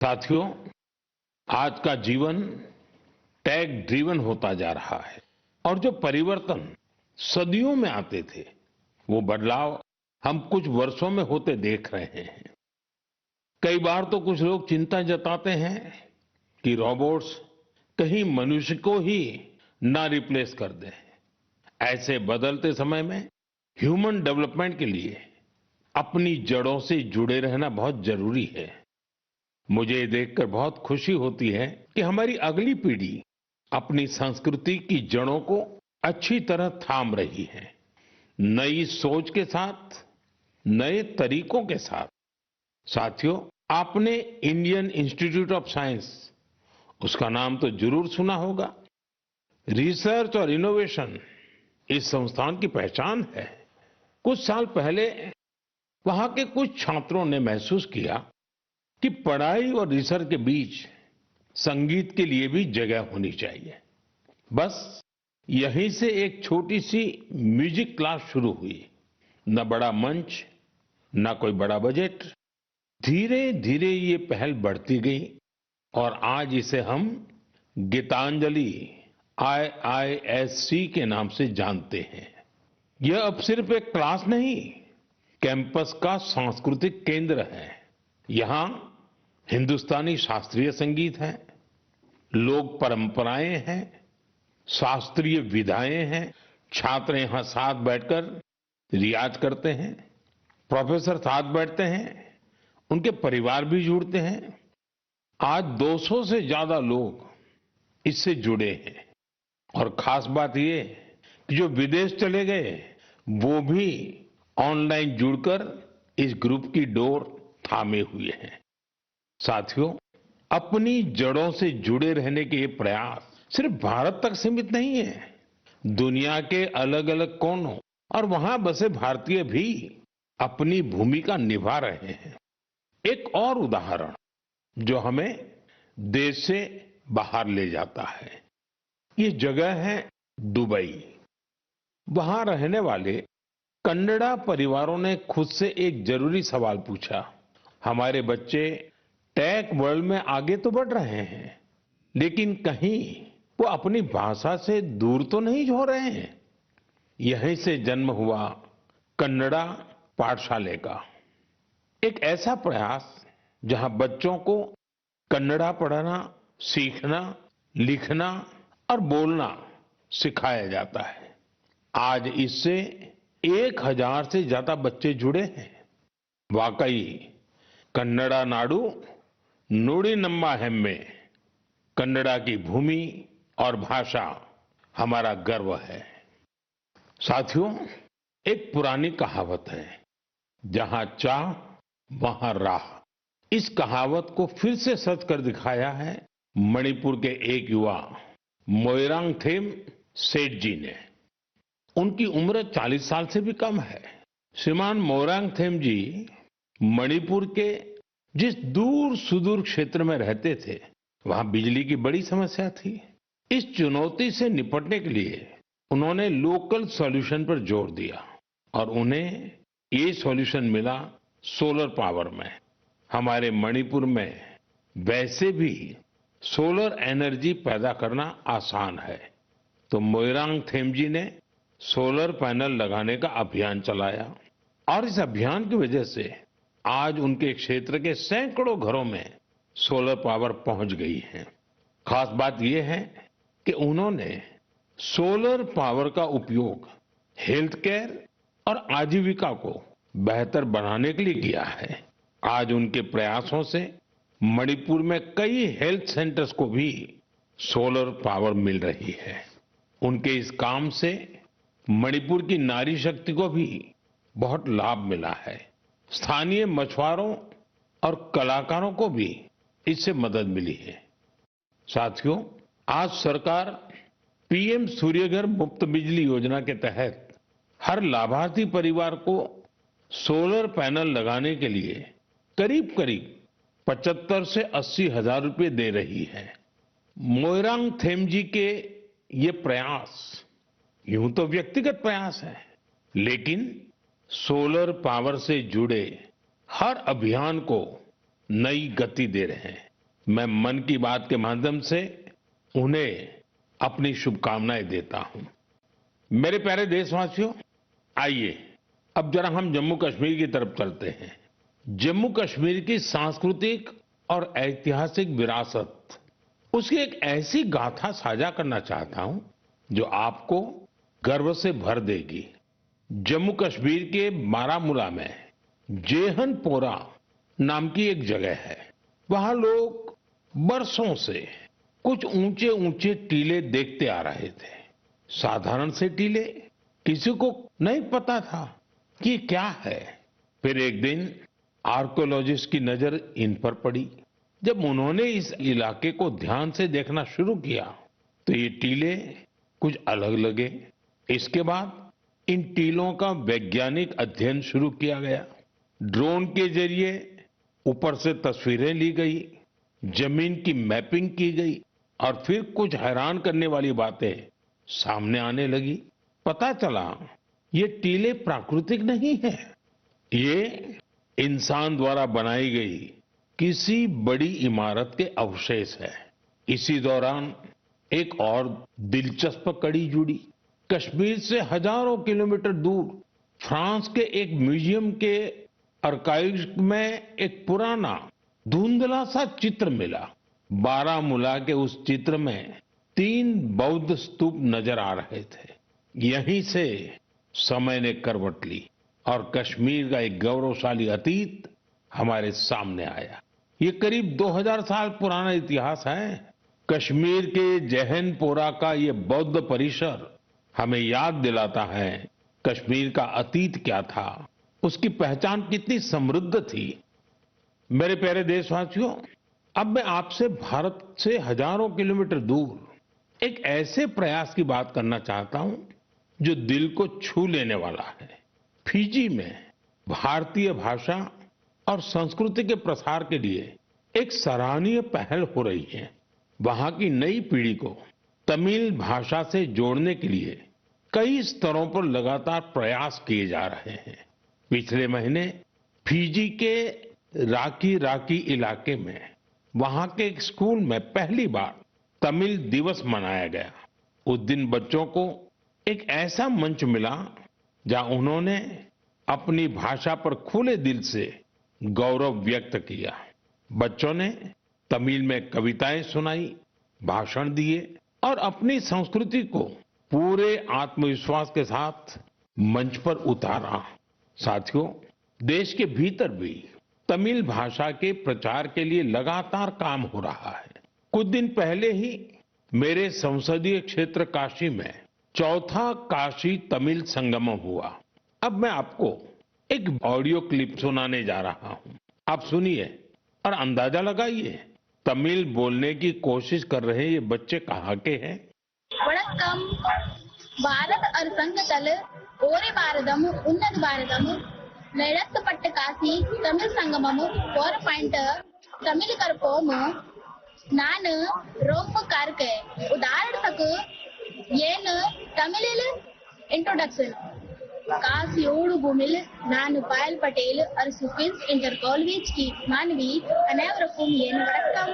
साथियों, आज का जीवन टेक ड्रिवन होता जा रहा है और जो परिवर्तन सदियों में आते थे, वो बदलाव हम कुछ वर्षों में होते देख रहे हैं। कई बार तो कुछ लोग चिंता जताते हैं कि रोबोट्स कहीं मनुष्य को ही ना रिप्लेस कर दें। ऐसे बदलते समय में ह्यूमन डेवलपमेंट के लिए अपनी जड़ों से जुड़े रहना बहुत जरूरी है। मुझे ये देखकर बहुत खुशी होती है कि हमारी अगली पीढ़ी अपनी संस्कृति की जड़ों को अच्छी तरह थाम रही है। नई सोच के साथ, नए तरीकों के साथ। साथियों, आपने इंडियन इंस्टीट्यूट ऑफ साइंस, उसका नाम तो जरूर सुना होगा। रिसर्च और इनोवेशन इस संस्थान की पहचान है। कुछ साल पहले वहां के कुछ छात्रों ने महसूस किया कि पढ़ाई और रिसर्च के बीच संगीत के लिए भी जगह होनी चाहिए। बस यहीं से एक छोटी सी म्यूजिक क्लास शुरू हुई। न बड़ा मंच, न कोई बड़ा बजट। धीरे धीरे ये पहल बढ़ती गई और आज इसे हम गीतांजलि IISC के नाम से जानते हैं। यह अब सिर्फ एक क्लास नहीं, कैंपस का सांस्कृतिक केंद्र है। यहाँ हिंदुस्तानी शास्त्रीय संगीत है, लोक परंपराएं हैं, शास्त्रीय विधाएं हैं। छात्र यहाँ साथ बैठकर रियाज करते हैं, प्रोफेसर साथ बैठते हैं, उनके परिवार भी जुड़ते हैं। आज 200 से ज्यादा लोग इससे जुड़े हैं और खास बात ये कि जो विदेश चले गए वो भी ऑनलाइन जुड़कर इस ग्रुप की डोर थामे हुए हैं। साथियों, अपनी जड़ों से जुड़े रहने के ये प्रयास सिर्फ भारत तक सीमित नहीं है। दुनिया के अलग अलग कोनों और वहां बसे भारतीय भी अपनी भूमिका निभा रहे हैं। एक और उदाहरण जो हमें देश से बाहर ले जाता है, ये जगह है दुबई। वहां रहने वाले कन्नड़ा परिवारों ने खुद से एक जरूरी सवाल पूछा। हमारे बच्चे टेक वर्ल्ड में आगे तो बढ़ रहे हैं, लेकिन कहीं वो अपनी भाषा से दूर तो नहीं हो रहे हैं। यहीं से जन्म हुआ कन्नड़ा पाठशाले का, एक ऐसा प्रयास जहां बच्चों को कन्नड़ा पढ़ना, सीखना, लिखना और बोलना सिखाया जाता है। आज इससे 1000 से ज्यादा बच्चे जुड़े हैं। वाकई कन्नड़ा नाडु नुडी नम्मा हेम्मे, कन्नड़ा की भूमि और भाषा हमारा गर्व है। साथियों, एक पुरानी कहावत है, जहां चाह वहां राह। इस कहावत को फिर से सच कर दिखाया है मणिपुर के एक युवा मोइरांगथेम सेठ जी ने। उनकी उम्र 40 साल से भी कम है। श्रीमान मोइरांगथेम जी मणिपुर के जिस दूर सुदूर क्षेत्र में रहते थे, वहां बिजली की बड़ी समस्या थी। इस चुनौती से निपटने के लिए उन्होंने लोकल सॉल्यूशन पर जोर दिया और उन्हें ये सॉल्यूशन मिला सोलर पावर में। हमारे मणिपुर में वैसे भी सोलर एनर्जी पैदा करना आसान है, तो मोइरांगथेम जी ने सोलर पैनल लगाने का अभियान चलाया और इस अभियान की वजह से आज उनके क्षेत्र के सैकड़ों घरों में सोलर पावर पहुंच गई है। खास बात यह है कि उन्होंने सोलर पावर का उपयोग हेल्थ केयर और आजीविका को बेहतर बनाने के लिए किया है। आज उनके प्रयासों से मणिपुर में कई हेल्थ सेंटर्स को भी सोलर पावर मिल रही है। उनके इस काम से मणिपुर की नारी शक्ति को भी बहुत लाभ मिला है। स्थानीय मछुआरों और कलाकारों को भी इससे मदद मिली है। साथियों, आज सरकार पीएम सूर्यघर मुफ्त बिजली योजना के तहत हर लाभार्थी परिवार को सोलर पैनल लगाने के लिए करीब करीब 75 से 80 हजार रुपए दे रही है। मोइरांगथेम जी के ये प्रयास यूं तो व्यक्तिगत प्रयास है, लेकिन सोलर पावर से जुड़े हर अभियान को नई गति दे रहे हैं। मैं मन की बात के माध्यम से उन्हें अपनी शुभकामनाएं देता हूं। मेरे प्यारे देशवासियों, आइए अब जरा हम जम्मू कश्मीर की तरफ चलते हैं। जम्मू कश्मीर की सांस्कृतिक और ऐतिहासिक विरासत, उसकी एक ऐसी गाथा साझा करना चाहता हूं जो आपको गर्व से भर देगी। जम्मू कश्मीर के बारामूला में जेहनपोरा नाम की एक जगह है। वहां लोग बरसों से कुछ ऊंचे ऊंचे टीले देखते आ रहे थे। साधारण से टीले, किसी को नहीं पता था कि क्या है। फिर एक दिन आर्कियोलॉजिस्ट की नजर इन पर पड़ी। जब उन्होंने इस इलाके को ध्यान से देखना शुरू किया तो ये टीले कुछ अलग लगे। इसके बाद इन टीलों का वैज्ञानिक अध्ययन शुरू किया गया। ड्रोन के जरिए ऊपर से तस्वीरें ली गई, जमीन की मैपिंग की गई और फिर कुछ हैरान करने वाली बातें सामने आने लगी। पता चला ये टीले प्राकृतिक नहीं है, ये इंसान द्वारा बनाई गई किसी बड़ी इमारत के अवशेष है। इसी दौरान एक और दिलचस्प कड़ी जुड़ी। कश्मीर से हजारों किलोमीटर दूर फ्रांस के एक म्यूजियम के आर्काइव में एक पुराना धुंधला सा चित्र मिला। बारामूला के उस चित्र में 3 बौद्ध स्तूप नजर आ रहे थे। यहीं से समय ने करवट ली और कश्मीर का एक गौरवशाली अतीत हमारे सामने आया। ये करीब 2000 साल पुराना इतिहास है। कश्मीर के जैहनपोरा का ये बौद्ध परिसर हमें याद दिलाता है कश्मीर का अतीत क्या था, उसकी पहचान कितनी समृद्ध थी। मेरे प्यारे देशवासियों, अब मैं आपसे भारत से हजारों किलोमीटर दूर एक ऐसे प्रयास की बात करना चाहता हूं जो दिल को छू लेने वाला है। फिजी में भारतीय भाषा और संस्कृति के प्रसार के लिए एक सराहनीय पहल हो रही है। वहां की नई पीढ़ी को तमिल भाषा से जोड़ने के लिए कई स्तरों पर लगातार प्रयास किए जा रहे हैं। पिछले महीने फिजी के राकी इलाके में वहां के एक स्कूल में पहली बार तमिल दिवस मनाया गया। उस दिन बच्चों को एक ऐसा मंच मिला जहां उन्होंने अपनी भाषा पर खुले दिल से गौरव व्यक्त किया। बच्चों ने तमिल में कविताएं सुनाई, भाषण दिए और अपनी संस्कृति को पूरे आत्मविश्वास के साथ मंच पर उतारा। साथियों, देश के भीतर भी तमिल भाषा के प्रचार के लिए लगातार काम हो रहा है। कुछ दिन पहले ही मेरे संसदीय क्षेत्र काशी में 4था काशी तमिल संगमम हुआ। अब मैं आपको एक ऑडियो क्लिप सुनाने जा रहा हूं। आप सुनिए और अंदाजा लगाइए तमिल बोलने की कोशिश कर रहे ये बच्चे कहाँ के हैं। வணக்கம். பாரத் அரசாங்கத்தால் ஒரே பாரதம் உன்னத பாரதம் நடத்தப்பட்ட காசி தமிழ் சங்கமம் ஒரு பாயிண்ட் தமிழ் கற்போம் ನಾನು ரொம்ப ಕಾರ್ಕೆ ಉದಾಹರಣಕ್ಕೆ ಏನು ತಮಿಳಿಲ್ ಇಂಟ್ರೊಡಕ್ಷನ್ काशियोड़ भूमिल नानु पायल पटेल और सुफिन्स इंटर कॉलेज की मानवी अनेवरकुम येन वणक्कम.